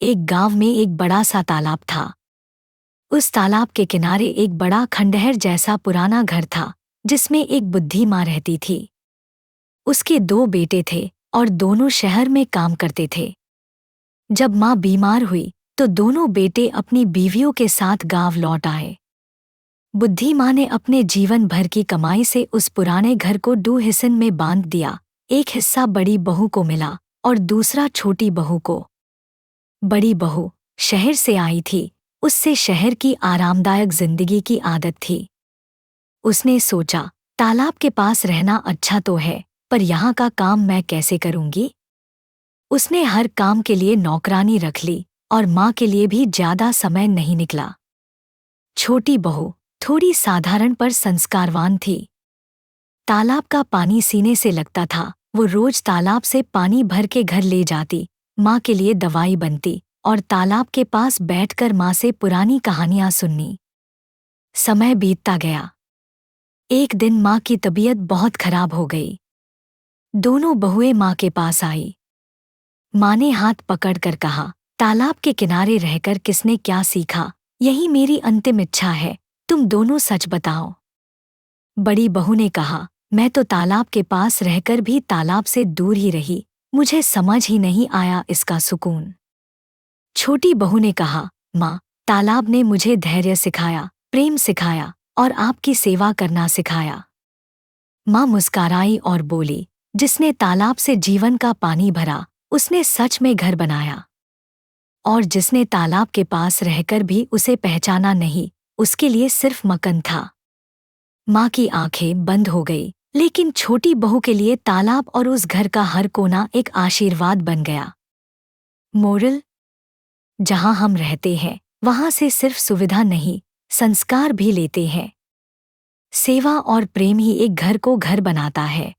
एक गांव में एक बड़ा सा तालाब था। उस तालाब के किनारे एक बड़ा खंडहर जैसा पुराना घर था, जिसमें एक बुद्धि माँ रहती थी। उसके 2 बेटे थे और दोनों शहर में काम करते थे। जब माँ बीमार हुई तो दोनों बेटे अपनी बीवियों के साथ गांव लौट आए। बुद्धि माँ ने अपने जीवन भर की कमाई से उस पुराने घर को 2 हिस्सों में बांट दिया। एक हिस्सा बड़ी बहू को मिला और दूसरा छोटी बहू को। बड़ी बहू शहर से आई थी, उससे शहर की आरामदायक जिंदगी की आदत थी। उसने सोचा, तालाब के पास रहना अच्छा तो है, पर यहाँ का काम मैं कैसे करूँगी? उसने हर काम के लिए नौकरानी रख ली और माँ के लिए भी ज्यादा समय नहीं निकला। छोटी बहू थोड़ी साधारण पर संस्कारवान थी। तालाब का पानी सीने से लगता था। वो रोज तालाब से पानी भर के घर ले जाती, माँ के लिए दवाई बनती और तालाब के पास बैठकर माँ से पुरानी कहानियां सुननी। समय बीतता गया। एक दिन माँ की तबीयत बहुत खराब हो गई। दोनों बहुएं माँ के पास आई। माँ ने हाथ पकड़कर कहा, तालाब के किनारे रहकर किसने क्या सीखा? यही मेरी अंतिम इच्छा है, तुम दोनों सच बताओ। बड़ी बहू ने कहा, मैं तो तालाब के पास रहकर भी तालाब से दूर ही रही, मुझे समझ ही नहीं आया इसका सुकून। छोटी बहू ने कहा, माँ, तालाब ने मुझे धैर्य सिखाया, प्रेम सिखाया और आपकी सेवा करना सिखाया। माँ मुस्काराई और बोली, जिसने तालाब से जीवन का पानी भरा, उसने सच में घर बनाया। और जिसने तालाब के पास रहकर भी उसे पहचाना नहीं, उसके लिए सिर्फ मकान था। माँ की आंखें बंद हो गई, लेकिन छोटी बहू के लिए तालाब और उस घर का हर कोना एक आशीर्वाद बन गया। मोरल: जहाँ हम रहते हैं, वहाँ से सिर्फ सुविधा नहीं, संस्कार भी लेते हैं। सेवा और प्रेम ही एक घर को घर बनाता है।